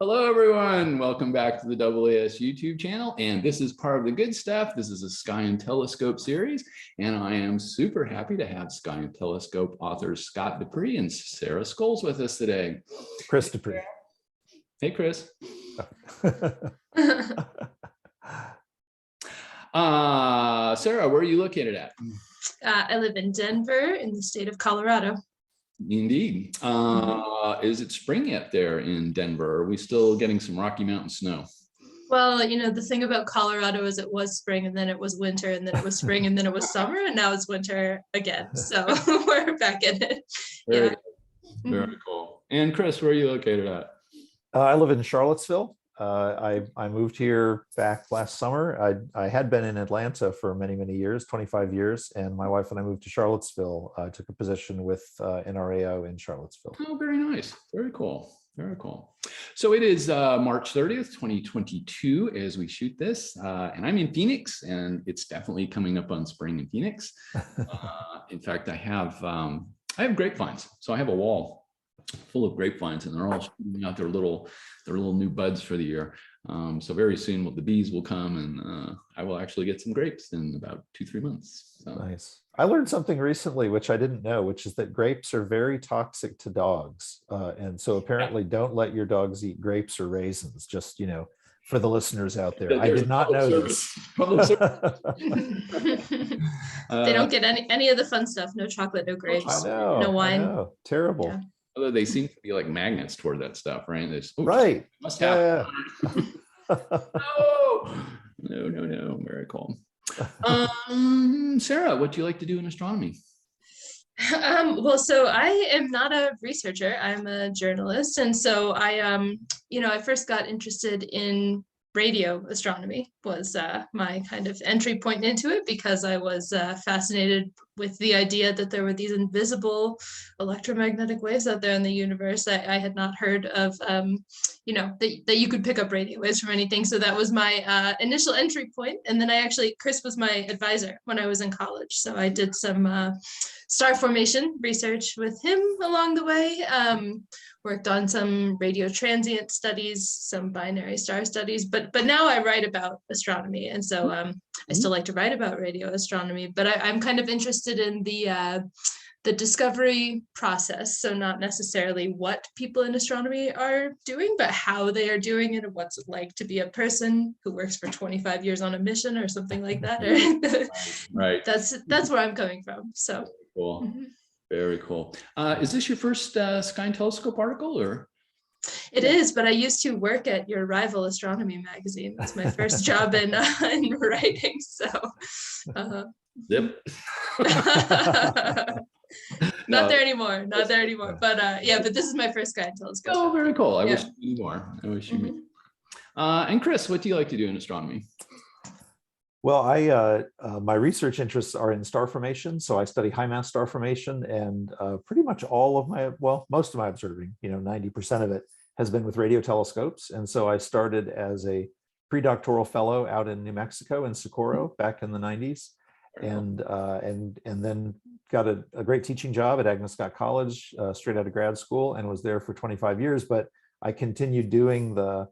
Hello, everyone. Welcome back to the AAS YouTube channel. And this is part of the good stuff. This is a Sky and Telescope series. And I am super happy to have Sky and Telescope authors Scott DePree and Sarah Scoles with us today. Chris DePree. Hey, Chris. Sarah, where are you located at? I live in Denver in the state of Colorado. Indeed. Is it spring yet there in Denver? Are we still getting some Rocky Mountain snow? Well, you know, the thing about Colorado is it was spring and then it was winter and then it was spring and then it was summer and now it's winter again. So we're back in it. Very, very cool. And Chris, where are you located at? I live in Charlottesville. I moved here back last summer. I had been in Atlanta for many, many years, 25 years, and my wife and I moved to Charlottesville. I took a position with NRAO in Charlottesville. Oh, very nice. Very cool. Very cool. So it is March 30th, 2022 as we shoot this, and I'm in Phoenix, and it's definitely coming up on spring in Phoenix. In fact, I have grapevines. So I have a wall full of grapevines, and they're all shooting out their little new buds for the year. So very soon the bees will come, and I will actually get some grapes in about 2-3 months. So. Nice. I learned something recently, which I didn't know, which is that grapes are very toxic to dogs. And so apparently don't let your dogs eat grapes or raisins, just, you know, for the listeners out there. I did not know this. They don't get any of the fun stuff. No chocolate, no grapes, no wine. I know. Terrible. Yeah. Although they seem to be like magnets toward that stuff, right? Right. Must have. No. Very cool. Sarah, what do you like to do in astronomy? Well, so I am not a researcher. I'm a journalist, and so I first got interested in radio astronomy was my kind of entry point into it, because I was fascinated with the idea that there were these invisible electromagnetic waves out there in the universe. I had not heard of, that you could pick up radio waves from anything. So that was my initial entry point. And then Chris was my advisor when I was in college. So I did some star formation research with him along the way. Worked on some radio transient studies, some binary star studies, but now I write about astronomy, and so I still like to write about radio astronomy. But I'm kind of interested in the discovery process, so not necessarily what people in astronomy are doing, but how they are doing it, and what's it like to be a person who works for 25 years on a mission or something like that. Right. That's where I'm coming from. So cool. Very cool. Is this your first Sky and Telescope article, or? It is, but I used to work at your rival Astronomy magazine. That's my first job in writing. So, Yep. Not there anymore. But but this is my first Sky and Telescope. Oh, very cool. I wish you knew more. I wish you knew. And Chris, what do you like to do in astronomy? Well, my research interests are in star formation. So I study high mass star formation, and pretty much most of my observing, 90% of it has been with radio telescopes. And so I started as a pre-doctoral fellow out in New Mexico in Socorro back in the 90s, and then got a great teaching job at Agnes Scott College straight out of grad school, and was there for 25 years. But I continued doing the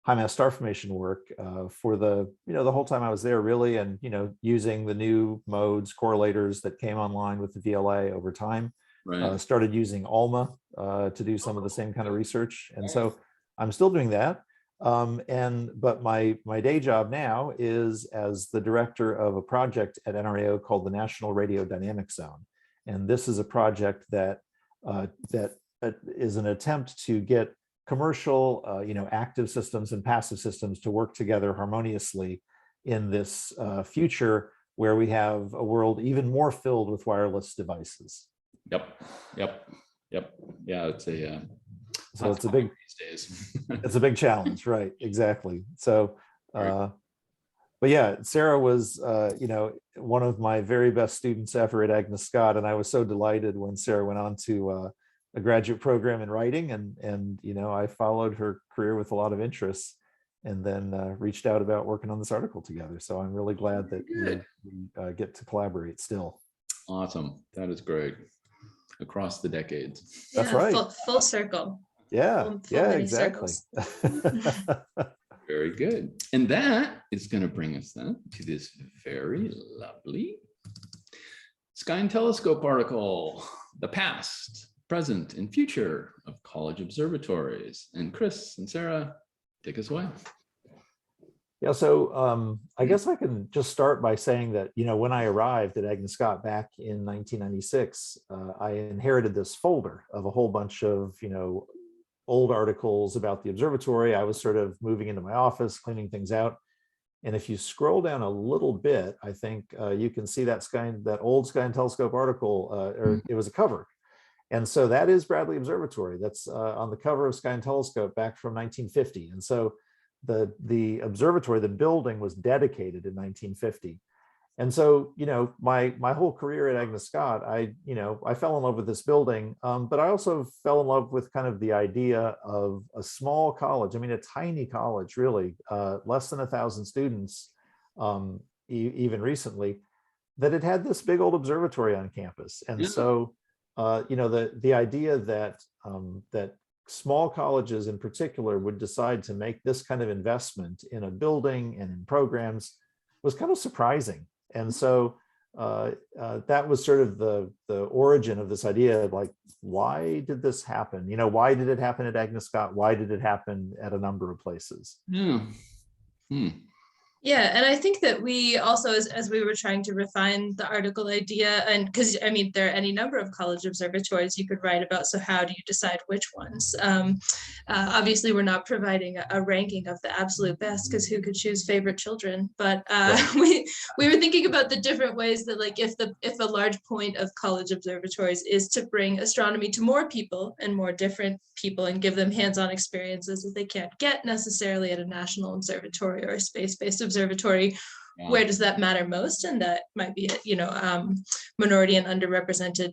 high mass star formation work for the whole time I was there, really, and using the new modes, correlators that came online with the VLA over time. Right. Started using ALMA to do some of the same kind of research, and so I'm still doing that. But my day job now is as the director of a project at NRAO called the National Radio Dynamics Zone, and this is a project that is an attempt to get commercial, active systems and passive systems to work together harmoniously in this future where we have a world even more filled with wireless devices. Yep. Yeah, it's a big these days. It's a big challenge, right? Exactly. So, but yeah, Sarah was, one of my very best students ever at Agnes Scott, and I was so delighted when Sarah went on to a graduate program in writing, and I followed her career with a lot of interest, and then reached out about working on this article together. So I'm really glad that we get to collaborate still. Awesome. That is great. Across the decades. That's right. Full circle. Yeah, full yeah, many exactly. circles. Very good. And that is going to bring us then to this very lovely Sky and Telescope article, The Past, Present, and Future of College Observatories. And Chris and Sarah, take us away. Yeah, so I guess I can just start by saying that, when I arrived at Agnes Scott back in 1996, I inherited this folder of a whole bunch of, old articles about the observatory. I was sort of moving into my office, cleaning things out. And if you scroll down a little bit, I think you can see that old Sky and Telescope article, or it was a cover. And so that is Bradley Observatory. That's on the cover of Sky and Telescope back from 1950. And so the observatory, the building, was dedicated in 1950. And so, my whole career at Agnes Scott, I fell in love with this building, but I also fell in love with kind of the idea of a small college. I mean, a tiny college, really, less than 1,000 students, even recently, that it had this big old observatory on campus. And so, the idea that that small colleges in particular would decide to make this kind of investment in a building and in programs was kind of surprising. And so that was sort of the origin of this idea, like, why did this happen? Why did it happen at Agnes Scott? Why did it happen at a number of places? Yeah. Yeah, and I think that we also, as we were trying to refine the article idea, and because there are any number of college observatories you could write about, so how do you decide which ones? Obviously, we're not providing a ranking of the absolute best, because who could choose favorite children? But we were thinking about the different ways that, like, if a large point of college observatories is to bring astronomy to more people and more different people and give them hands-on experiences that they can't get necessarily at a national observatory or a space-based observatory, where does that matter most? And that might be, minority and underrepresented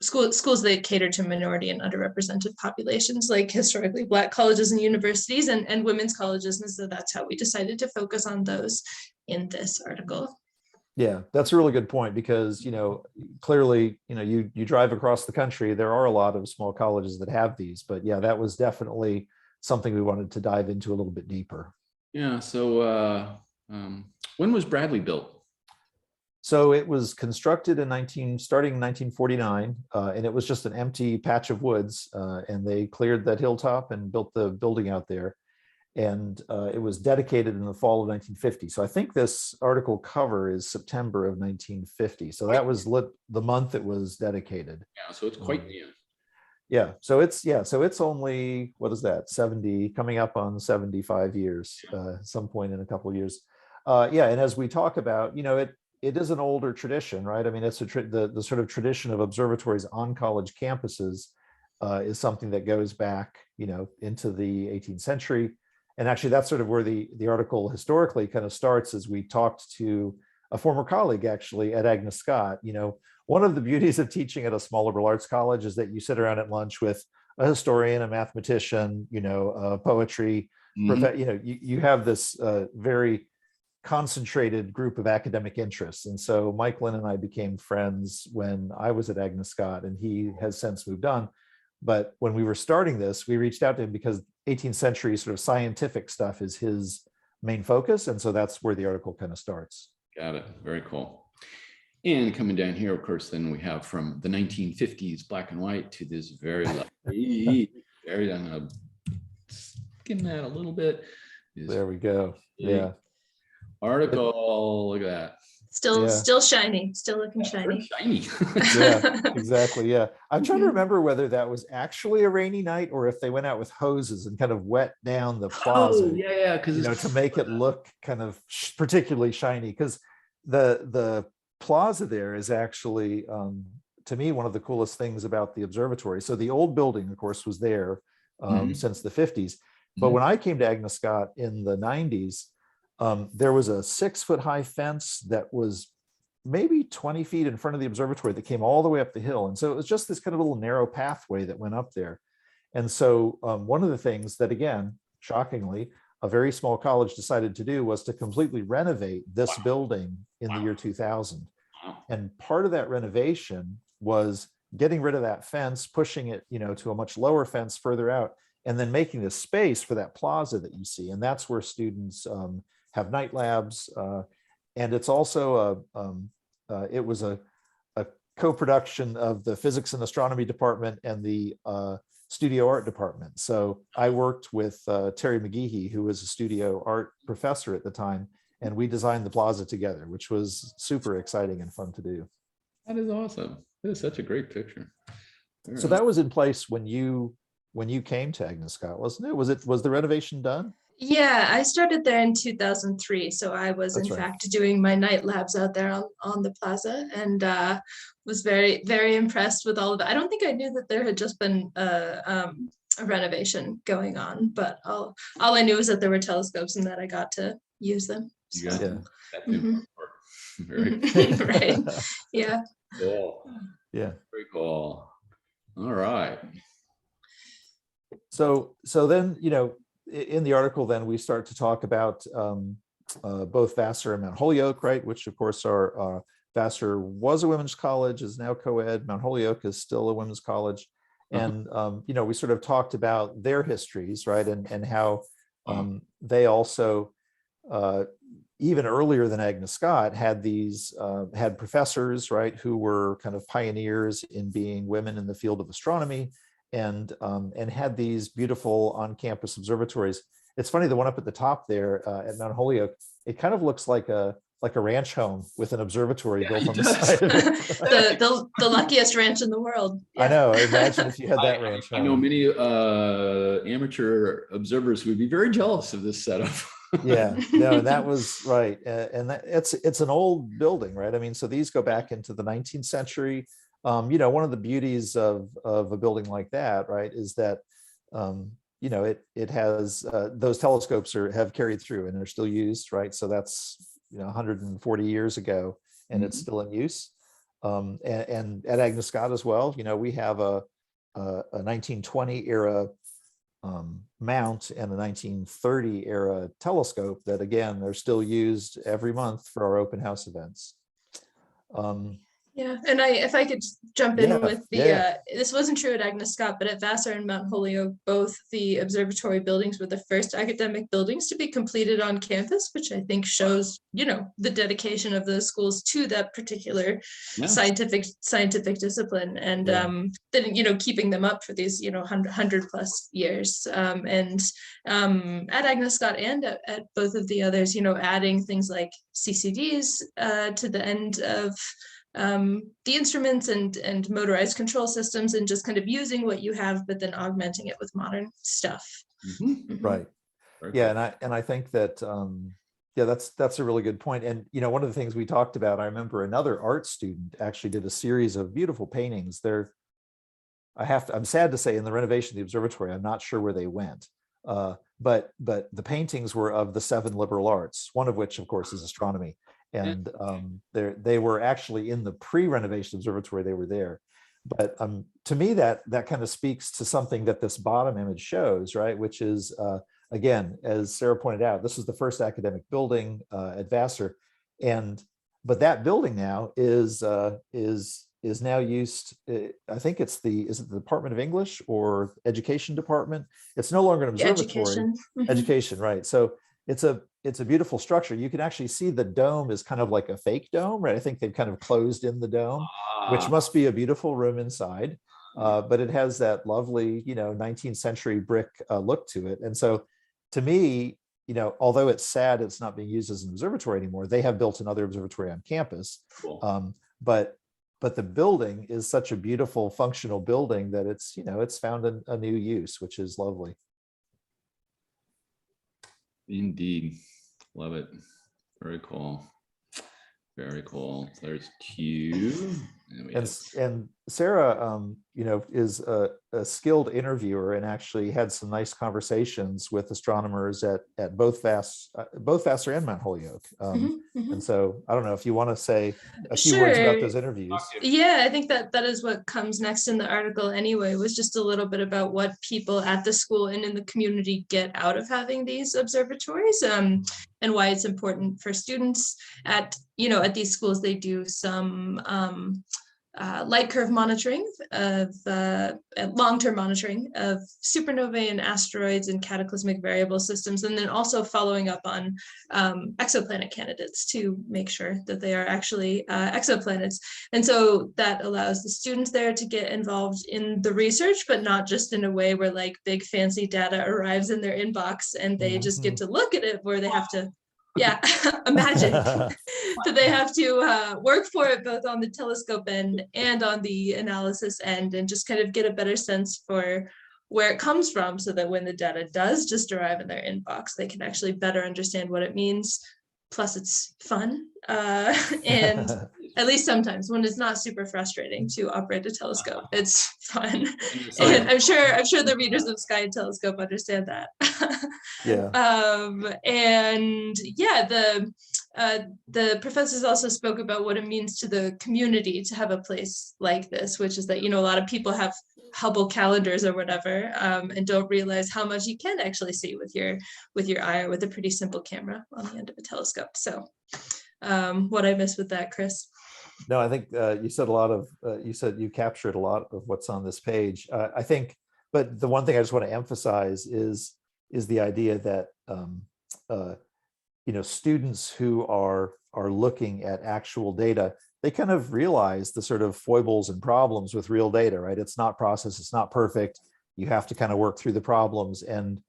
schools that cater to minority and underrepresented populations, like historically Black colleges and universities and women's colleges. And so that's how we decided to focus on those in this article. Yeah, that's a really good point, because, clearly, you drive across the country, there are a lot of small colleges that have these, but yeah, that was definitely something we wanted to dive into a little bit deeper. Yeah. So when was Bradley built? So it was constructed starting in 1949, and it was just an empty patch of woods, and they cleared that hilltop and built the building out there. And it was dedicated in the fall of 1950. So I think this article cover is September of 1950. So that was the month it was dedicated. Yeah, so it's quite new. Yeah, so it's only, what is that, 70, coming up on 75 years, some point in a couple of years. Yeah, and as we talk about, it is an older tradition, right? I mean, it's the sort of tradition of observatories on college campuses is something that goes back, into the 18th century. And actually, that's sort of where the article historically kind of starts, as we talked to a former colleague, actually, at Agnes Scott. One of the beauties of teaching at a small liberal arts college is that you sit around at lunch with a historian, a mathematician, poetry, you have this very concentrated group of academic interests. And so Mike Lynn and I became friends when I was at Agnes Scott, and he has since moved on. But when we were starting this, we reached out to him because 18th century sort of scientific stuff is his main focus. And so that's where the article kind of starts. Got it. Very cool. And coming down here, of course, then we have from the 1950s black and white to this very lovely, very, skim that a little bit. There we go. Yeah. Article, look at that. Still shiny, still looking shiny. Yeah, exactly. Yeah. I'm trying to remember whether that was actually a rainy night or if they went out with hoses and kind of wet down the plaza. Oh, yeah, because to make it look kind of particularly shiny. Because the plaza there is actually, to me, one of the coolest things about the observatory. So the old building, of course, was there since the 50s. But when I came to Agnes Scott in the 90s, there was a 6-foot high fence that was maybe 20 feet in front of the observatory that came all the way up the hill. And so it was just this kind of little narrow pathway that went up there. And so one of the things that, again, shockingly, a very small college decided to do was to completely renovate this building in the year 2000. And part of that renovation was getting rid of that fence, pushing it, to a much lower fence further out, and then making the space for that plaza that you see. And that's where students have night labs. And it's also it was a co-production of the physics and astronomy department and the studio art department. So I worked with Terry McGeehee, who was a studio art professor at the time, and we designed the plaza together, which was super exciting and fun to do. That is awesome. That is such a great picture. Very So that was in place when you came to Agnes Scott, wasn't it? Was the renovation done? Yeah, I started there in 2003. So I was That's in right. fact doing my night labs out there on the plaza, and was very, very impressed with all of it. I don't think I knew that there had just been a renovation going on, but all I knew was that there were telescopes and that I got to use them. You So, got Yeah. that mhm. Very cool. Right. Yeah. Cool. Yeah. Very cool. All right. So then, in the article, then we start to talk about both Vassar and Mount Holyoke, right? Which of course are Vassar was a women's college, is now co-ed. Mount Holyoke is still a women's college. And, we sort of talked about their histories, right? And how they also, even earlier than Agnes Scott, had had professors, right, who were kind of pioneers in being women in the field of astronomy, and had these beautiful on-campus observatories. It's funny, the one up at the top there at Mount Holyoke, it kind of looks like a ranch home with an observatory built on the side of it. the luckiest ranch in the world. I Yeah. know. Imagine if you had that ranch I know home. many amateur observers would be very jealous of this setup. Yeah, no, and that was right. And it's an old building, right? I mean, so these go back into the 19th century. One of the beauties of a building like that, right, is that it has those telescopes have carried through and they're still used, right? So that's 140 years ago, and it's still in use. And at Agnes Scott as well, we have a 1920 era mount and a 1930 era telescope that, again, they're still used every month for our open house events. Yeah, and if I could jump in with the, yeah. This wasn't true at Agnes Scott, but at Vassar and Mount Holyoke, both the observatory buildings were the first academic buildings to be completed on campus, which I think shows, the dedication of those schools to that particular scientific discipline, and then, keeping them up for these, 100+ years. And at Agnes Scott and at both of the others, adding things like CCDs to the end of the instruments and motorized control systems, and just kind of using what you have, but then augmenting it with modern stuff. Right. Yeah, and I think that that's a really good point. And one of the things we talked about, I remember another art student actually did a series of beautiful paintings. I'm sad to say, in the renovation of the observatory, I'm not sure where they went. But the paintings were of the 7 liberal arts, one of which, of course, is astronomy. And they were actually in the pre-renovation observatory. They were there. But to me, that kind of speaks to something that this bottom image shows, right? Which is, again, as Sarah pointed out, this is the first academic building at Vassar, but that building now is now used. I think is it the Department of English or Education Department? It's no longer an observatory. Education, right? So it's a beautiful structure. You can actually see the dome is kind of like a fake dome, right? I think they've kind of closed in the dome, which must be a beautiful room inside. But it has that lovely, 19th century brick look to it. And so to me, although it's sad it's not being used as an observatory anymore, they have built another observatory on campus. Cool. But the building is such a beautiful functional building that it's found a new use, which is lovely. Indeed. Love it. Very cool. Very cool. There's Q. And Sarah, is a skilled interviewer and actually had some nice conversations with astronomers at both Vassar and Mount Holyoke. And so I don't know if you want to say a few words about those interviews. Yeah, I think that is what comes next in the article anyway, was just a little bit about what people at the school and in the community get out of having these observatories, and why it's important for students at these schools. They do some light curve monitoring of long-term monitoring of supernovae and asteroids and cataclysmic variable systems, and then also following up on exoplanet candidates to make sure that they are actually exoplanets. And so that allows the students there to get involved in the research, but not just in a way where like big fancy data arrives in their inbox and they just get to look at it, where they have to imagine that they have to work for it both on the telescope end and on the analysis end, and just kind of get a better sense for where it comes from, so that when the data does just arrive in their inbox, they can actually better understand what it means. Plus it's fun, and at least sometimes when it's not super frustrating to operate a telescope, it's fun. And I'm sure the readers of Sky and Telescope understand that. Yeah. And yeah, the professors also spoke about what it means to the community to have a place like this, which is that, you know, a lot of people have Hubble calendars or whatever, and don't realize how much you can actually see with your eye, or with a pretty simple camera on the end of a telescope. So what I miss with that, Chris? No, I think you said a lot of, you captured a lot of what's on this page. I think, but the one thing I just want to emphasize is the idea that, you know, students who are looking at actual data, they kind of realize the sort of foibles and problems with real data, right? It's not processed, it's not perfect. You have to kind of work through the problems. And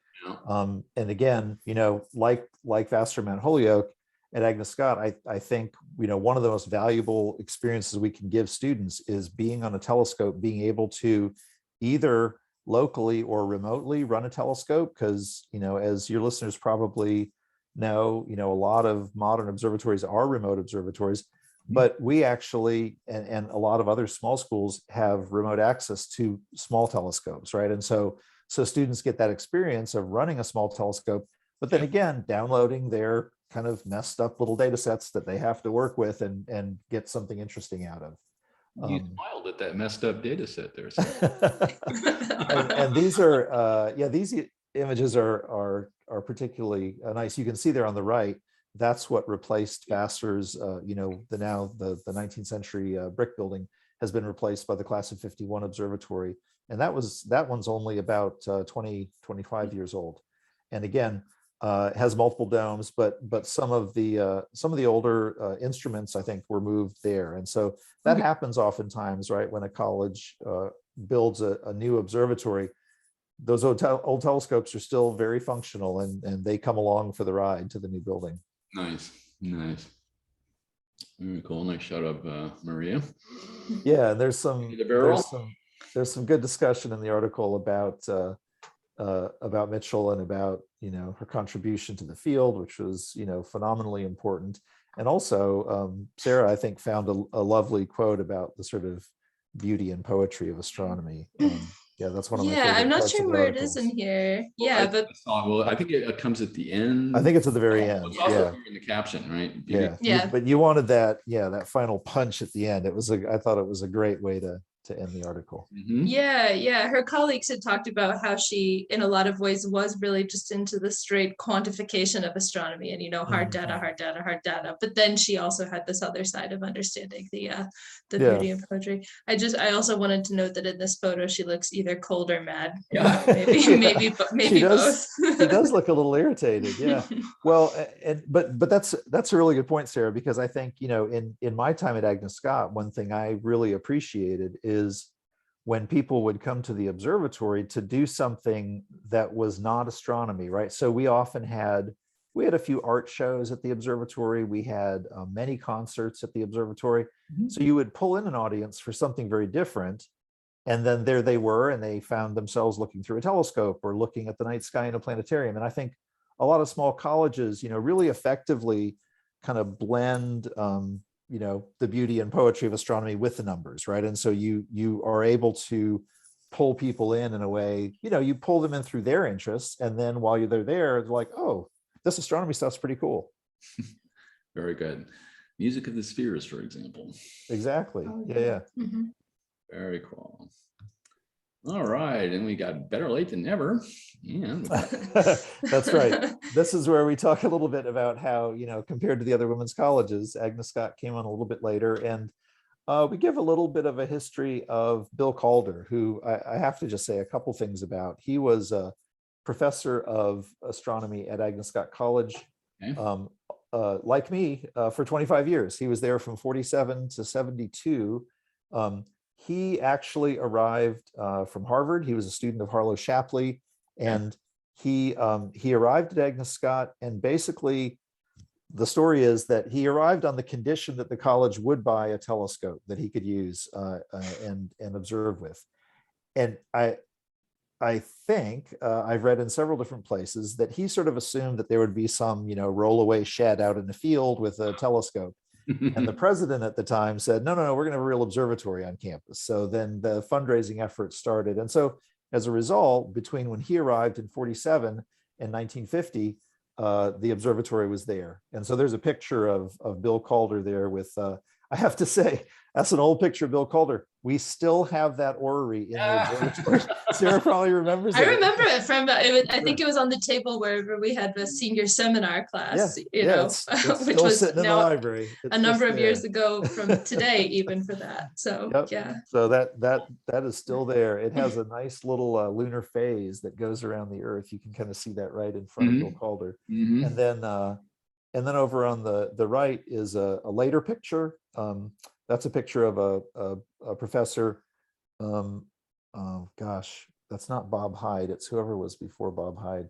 again, you know, like Vassar Mount Holyoke and Agnes Scott, I think, you know, one of the most valuable experiences we can give students is being on a telescope, being able to either locally or remotely run a telescope, because, you know, as your listeners probably know, you know, a lot of modern observatories are remote observatories, but we actually, and a lot of other small schools have remote access to small telescopes, right? And so students get that experience of running a small telescope, but then again, downloading their kind of messed up little data sets that they have to work with and get something interesting out of. You smiled at that messed up data set there. And these are, these images are particularly nice. You can see there on the right, that's what replaced Vassar's, you know, the 19th century brick building has been replaced by the class of 51 observatory. And that one's only about 25 years old. And again, has multiple domes, but some of the older instruments, I think, were moved there. And so that happens oftentimes, right? When a college builds a new observatory, those old telescopes are still very functional, and they come along for the ride to the new building. Nice. Very cool. Nice shout out, Maria. Yeah, there's some good discussion in the article about Mitchell and about, you know, her contribution to the field, which was, you know, phenomenally important. And also, Sarah, I think, found a lovely quote about the sort of beauty and poetry of astronomy. Yeah, that's one of my favorite I'm not parts sure of the where articles. it is in here. I think it comes at the end. I think it's at the very end. It's also in the caption, right? But you wanted that final punch at the end. I thought it was a great way to end the article. Her colleagues had talked about how she, in a lot of ways, was really just into the straight quantification of astronomy and, you know, hard data. But then she also had this other side of understanding the beauty of poetry. I also wanted to note that in this photo she looks either cold or mad. Maybe both. She does look a little irritated. Yeah. Well, but that's a really good point, Sarah, because I think, you know, in my time at Agnes Scott, one thing I really appreciated is when people would come to the observatory to do something that was not astronomy, right? So we had a few art shows at the observatory. We had many concerts at the observatory. So you would pull in an audience for something very different. And then there they were, and they found themselves looking through a telescope or looking at the night sky in a planetarium. And I think a lot of small colleges, you know, really effectively kind of blend, you know, the beauty and poetry of astronomy with the numbers, right? And so you are able to pull people in a way, you know, you pull them in through their interests, and then while they're there, they're like, oh, this astronomy stuff's pretty cool. Very good. Music of the spheres, for example. Exactly. Yeah. Very cool. All right, and we got better late than never. That's right. This is where we talk a little bit about how, you know, compared to the other women's colleges, Agnes Scott came on a little bit later. And We give a little bit of a history of Bill Calder, who I have to just say a couple things about. He was a professor of astronomy at Agnes Scott College, Okay. like me, for 25 years. He was there from 47 to 72. He actually arrived from Harvard. He was a student of Harlow Shapley, and he arrived at Agnes Scott, and basically the story is that he arrived on the condition that the college would buy a telescope that he could use and observe with. And I think I've read in several different places that he sort of assumed that there would be some, rollaway shed out in the field with a telescope. And the president at the time said, no, we're going to have a real observatory on campus. So then the fundraising effort started. And so as a result, between when he arrived in 47 and 1950, the observatory was there. And so there's a picture of Bill Calder there with, I have to say, that's an old picture of Bill Calder. We still have that orrery in the observatory. Sarah probably remembers it. I remember it from, I think it was on the table where we had the senior seminar class, it's which still was sitting in the now library. a number of years ago from today, even for that. So, yeah. So that is still there. It has a nice little lunar phase that goes around the Earth. You can kind of see that right in front of Bill Calder. And then over on the right is a later picture. That's a picture of a professor. Oh gosh, that's not Bob Hyde. It's whoever was before Bob Hyde.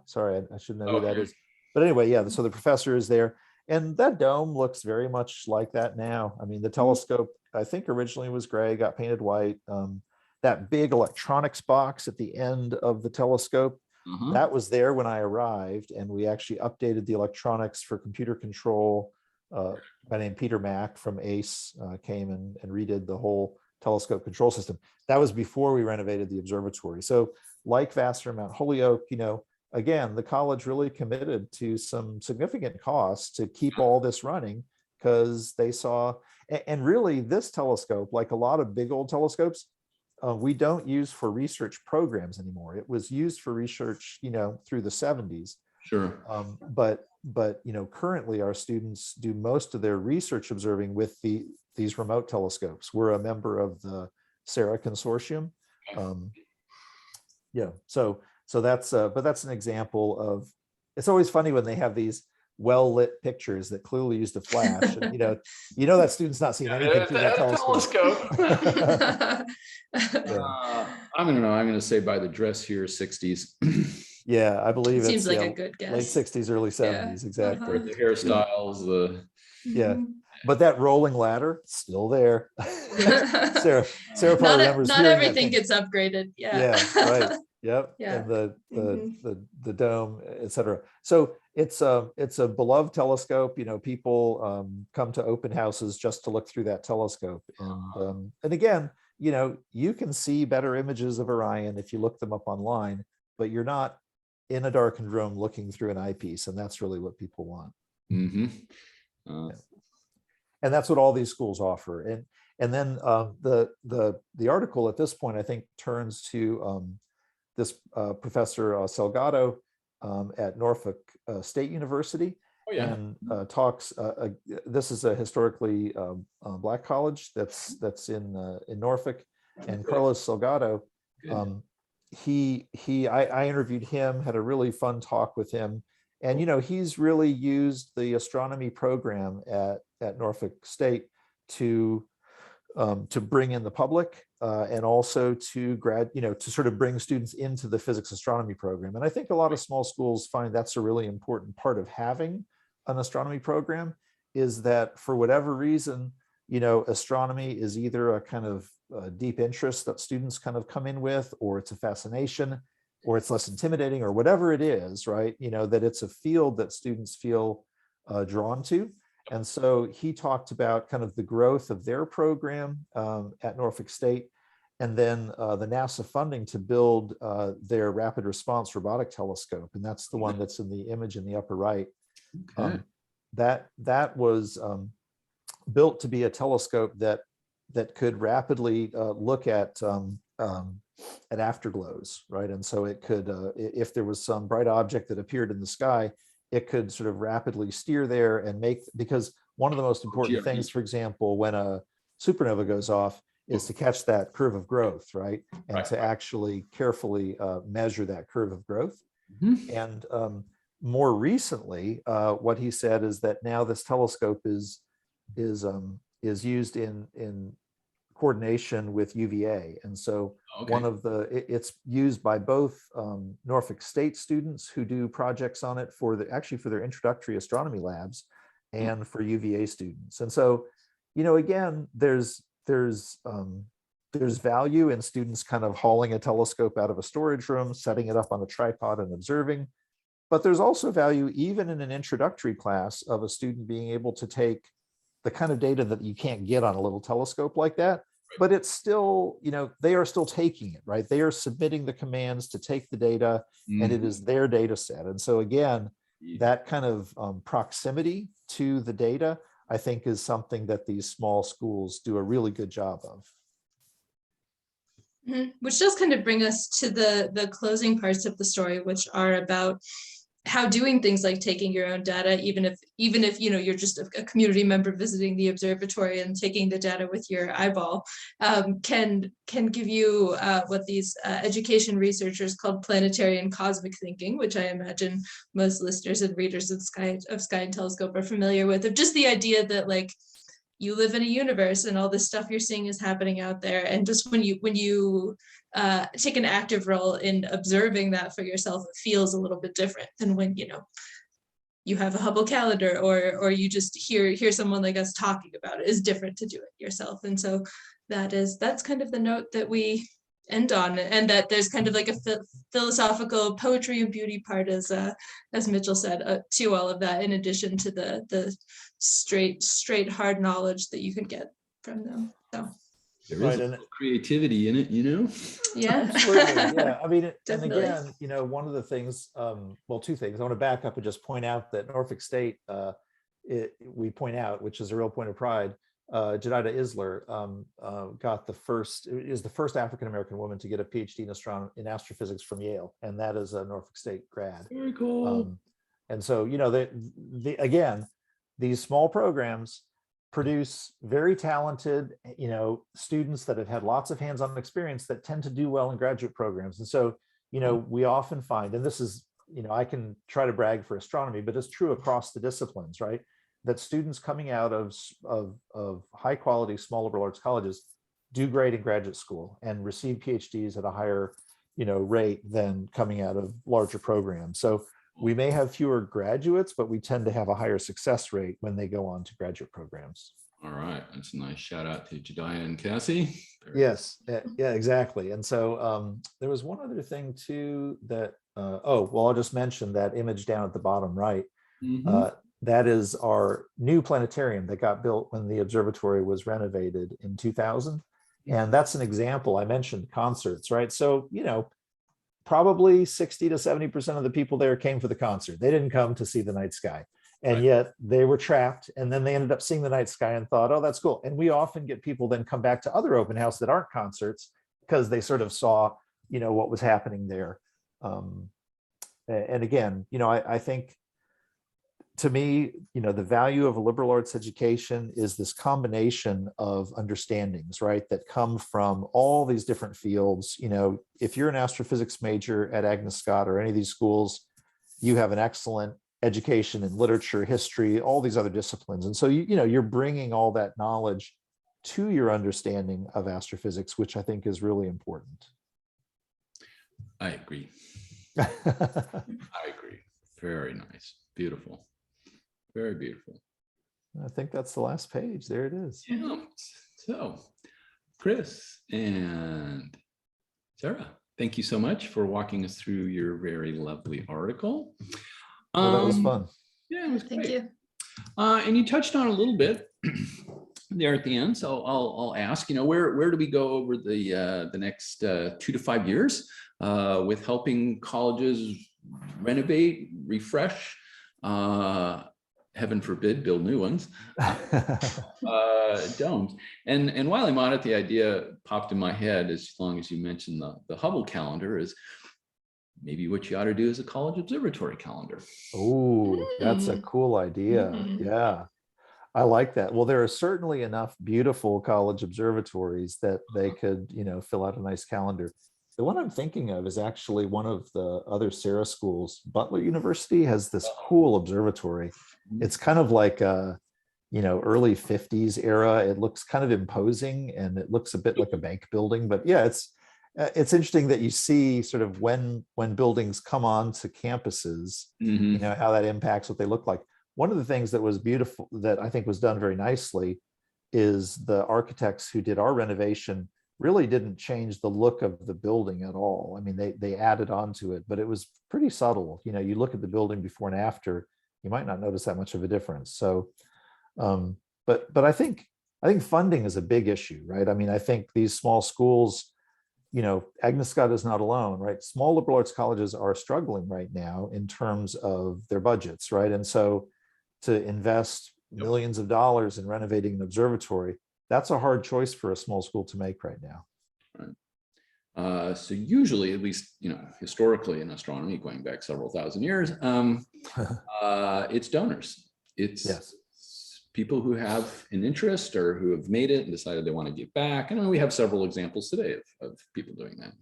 Sorry, I should know who that is. But anyway, yeah. So the professor is there, and that dome looks very much like that now. I mean, the telescope, I think originally was gray, got painted white. That big electronics box at the end of the telescope, that was there when I arrived, and we actually updated the electronics for computer control. A guy named Peter Mack from ACE came and redid the whole telescope control system. That was before we renovated the observatory. So like Vassar, Mount Holyoke, again, the college really committed to some significant costs to keep all this running, because they saw, and really this telescope, like a lot of big old telescopes, we don't use for research programs anymore. It was used for research, through the 70s. Sure. But currently our students do most of their research observing with these remote telescopes. We're a member of the Sarah Consortium. So that's but that's an example of, it's always funny when they have these well-lit pictures that clearly used a flash. And, that student's not seeing anything through that telescope. I'm going to say by the dress here, 60s. Yeah, I believe Seems it's like a good guess. late 60s, early 70s, exactly. The hairstyles, but that rolling ladder still there. Sarah probably remembers. Not everything gets upgraded. Yeah. Right. Yep. Yeah. And the dome, etc. So it's a beloved telescope. People come to open houses just to look through that telescope. And again, you can see better images of Orion if you look them up online, but you're not in a darkened room looking through an eyepiece, and that's really what people want. And that's what all these schools offer. And then the article at this point, I think, turns to this Professor Salgado at Norfolk State University, and talks. This is a historically Black college that's in Norfolk, and Carlos Salgado. I interviewed him, had a really fun talk with him, and he's really used the astronomy program at Norfolk State to bring in the public and also to to sort of bring students into the physics astronomy program. And I think a lot of small schools find that's a really important part of having an astronomy program, is that for whatever reason, astronomy is either a kind of deep interest that students kind of come in with, or it's a fascination, or it's less intimidating, or whatever it is, right? That it's a field that students feel drawn to. And so he talked about kind of the growth of their program at Norfolk State, and then the NASA funding to build their rapid response robotic telescope. And that's the one that's in the image in the upper right. That was built to be a telescope that could rapidly look at afterglows, right? And so it could, if there was some bright object that appeared in the sky, it could sort of rapidly steer there and because one of the most important things, for example, when a supernova goes off is to catch that curve of growth, right? And Right, to right. actually carefully measure that curve of growth. Mhm. And more recently, what he said is that now this telescope is used in coordination with UVA. And so Okay. it's used by both Norfolk State students who do projects on it for their introductory astronomy labs, and for UVA students. And so, again, there's value in students kind of hauling a telescope out of a storage room, setting it up on a tripod and observing. But there's also value even in an introductory class of a student being able to take the kind of data that you can't get on a little telescope like that, but it's still, they are still taking it, right? They are submitting the commands to take the data, and it Mhm. is their data set. And so again, that kind of proximity to the data, I think, is something that these small schools do a really good job of. Which does kind of bring us to the closing parts of the story, which are about how doing things like taking your own data, even if you're just a community member visiting the observatory and taking the data with your eyeball, can give you what these education researchers called planetary and cosmic thinking, which I imagine most listeners and readers of Sky and Telescope are familiar with, of just the idea that, like, you live in a universe and all this stuff you're seeing is happening out there. And just when you take an active role in observing that for yourself, it feels a little bit different than when, you have a Hubble calendar, or you just hear someone like us talking about it. Is different to do it yourself. And so that's kind of the note that we end on, and that there's kind of like a philosophical poetry and beauty part, as Mitchell said, to all of that, in addition to the straight hard knowledge that you can get from them. So There is Right, a and little creativity in it, yeah. absolutely, yeah. I mean, and Definitely. again, one of the things, well, two things. I want to back up and just point out that Norfolk State, we point out, which is a real point of pride, Jedidah Isler is the first African-American woman to get a PhD in astrophysics from Yale, and that is a Norfolk State grad. Very cool. And so, again, these small programs produce very talented, students that have had lots of hands-on experience that tend to do well in graduate programs. And so, we often find, and this is, I can try to brag for astronomy, but it's true across the disciplines, right? That students coming out of high quality small liberal arts colleges do great in graduate school and receive PhDs at a higher, rate than coming out of larger programs. So we may have fewer graduates, but we tend to have a higher success rate when they go on to graduate programs. All right, that's a nice shout out to Jedidah and Cassie. Yes, yeah, exactly. And so there was one other thing too that, I'll just mention that image down at the bottom right. That is our new planetarium that got built when the observatory was renovated in 2000. And that's an example. I mentioned concerts, right? So, probably 60 to 70% of the people there came for the concert. They didn't come to see the night sky. And yet they were trapped. And then they ended up seeing the night sky and thought, oh, that's cool. And we often get people then come back to other open house that aren't concerts because they sort of saw, what was happening there. And again, I think, to me, the value of a liberal arts education is this combination of understandings, right, that come from all these different fields. If you're an astrophysics major at Agnes Scott or any of these schools, you have an excellent education in literature, history, all these other disciplines. And so, you're bringing all that knowledge to your understanding of astrophysics, which I think is really important. I agree. I agree. Very nice. Beautiful. Very beautiful. I think that's the last page. There it is. Yeah. So, Chris and Sarah, thank you so much for walking us through your very lovely article. Well, that was fun. Yeah, it was Thank great. you. And you touched on a little bit there at the end. So I'll ask, where do we go over the next 2 to 5 years with helping colleges renovate, refresh, heaven forbid, build new ones, domes. And while I'm on it, the idea popped in my head, as long as you mentioned the Hubble calendar, is maybe what you ought to do is a college observatory calendar. Oh, that's a cool idea. Yeah. I like that. Well, there are certainly enough beautiful college observatories that they could, fill out a nice calendar. The one I'm thinking of is actually one of the other Sarah schools. Butler University has this cool observatory. It's kind of like a, early 50s era. It looks kind of imposing and it looks a bit like a bank building. But yeah, it's interesting that you see sort of when buildings come onto campuses, how that impacts what they look like. One of the things that was beautiful that I think was done very nicely is the architects who did our renovation really didn't change the look of the building at all. I mean, they added on to it, but it was pretty subtle. You look at the building before and after, you might not notice that much of a difference. So, but I think funding is a big issue, right? I mean, I think these small schools, Agnes Scott is not alone, right? Small liberal arts colleges are struggling right now in terms of their budgets, right? And so to invest millions of dollars in renovating an observatory, that's a hard choice for a small school to make right now. Right. So usually, at least, historically in astronomy, going back several thousand years, it's donors. It's people who have an interest or who have made it and decided they want to give back. And we have several examples today of people doing that.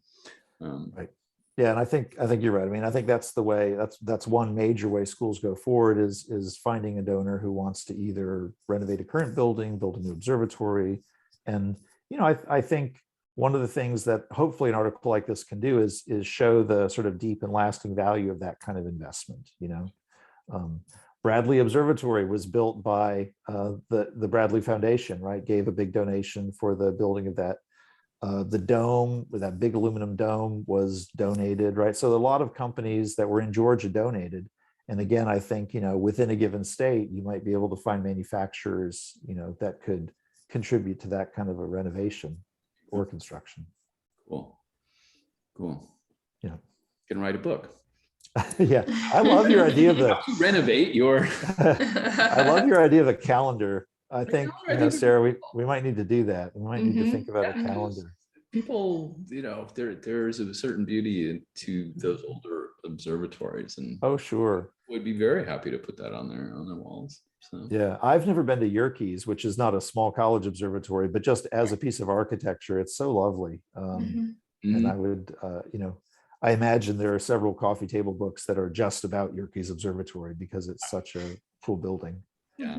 Right. Yeah, and I think you're right. I mean, I think that's the way. That's one major way schools go forward is finding a donor who wants to either renovate a current building, build a new observatory, and I think one of the things that hopefully an article like this can do is show the sort of deep and lasting value of that kind of investment. Bradley Observatory was built by the Bradley Foundation, right? Gave a big donation for the building of that. The dome, with that big aluminum dome, was donated, right? So a lot of companies that were in Georgia donated. And again, I think, within a given state, you might be able to find manufacturers, that could contribute to that kind of a renovation or construction. Cool. Yeah. Can write a book. Yeah, I love your idea of the renovate your. I love your idea of a calendar. I think, Sarah, we might need to do that. We might need to think about a calendar. People, there's a certain beauty to those older observatories, and oh, sure, would be very happy to put that on their walls. So yeah, I've never been to Yerkes, which is not a small college observatory, but just as a piece of architecture, it's so lovely. And I would, I imagine there are several coffee table books that are just about Yerkes Observatory because it's such a cool building. Yeah.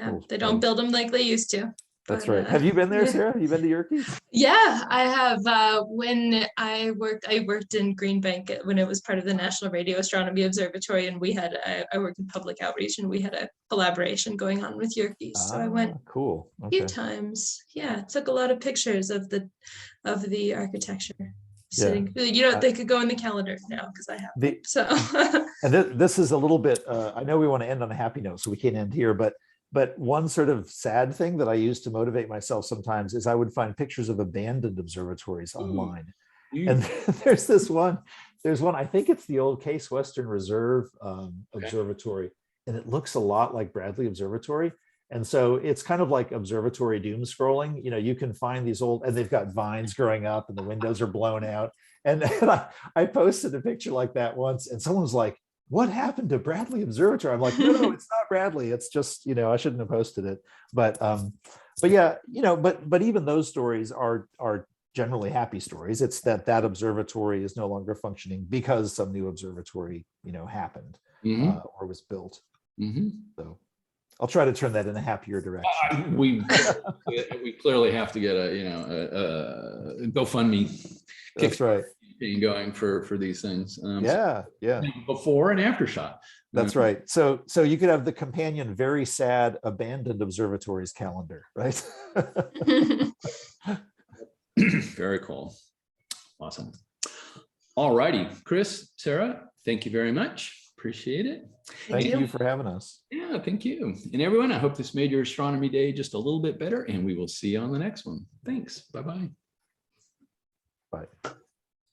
Cool They don't build them like they used to. That's right. Have you been there, Sarah? Have you been to Yerkes? Yeah, I have. When I worked in Green Bank when it was part of the National Radio Astronomy Observatory, and I worked in public outreach, and we had a collaboration going on with Yerkes. So I went cool. a few times. Yeah, took a lot of pictures of the architecture. Sitting, they could go in the calendar now because I have so. And this is a little bit. I know we want to end on a happy note, so we can't end here. But one sort of sad thing that I use to motivate myself sometimes is I would find pictures of abandoned observatories online. And there's one. I think it's the old Case Western Reserve Observatory, and it looks a lot like Bradley Observatory. And so it's kind of like observatory doom scrolling. You can find these old, and they've got vines growing up and the windows are blown out. And I posted a picture like that once, and someone was like, what happened to Bradley Observatory? I'm like, no, it's not Bradley. It's just, I shouldn't have posted it. But yeah, but even those stories are generally happy stories. It's that observatory is no longer functioning because some new observatory, happened or was built. So I'll try to turn that in a happier direction. We clearly have to get a GoFundMe. That's right. Going for these things. Yeah. Before and after shot. That's right. So you could have the companion very sad abandoned observatories calendar, right? Very cool. Awesome. All righty, Chris, Sarah, thank you very much. Appreciate it. Thank you for having us. Yeah, thank you. And everyone, I hope this made your astronomy day just a little bit better, and we will see you on the next one. Thanks. Bye-bye. Bye.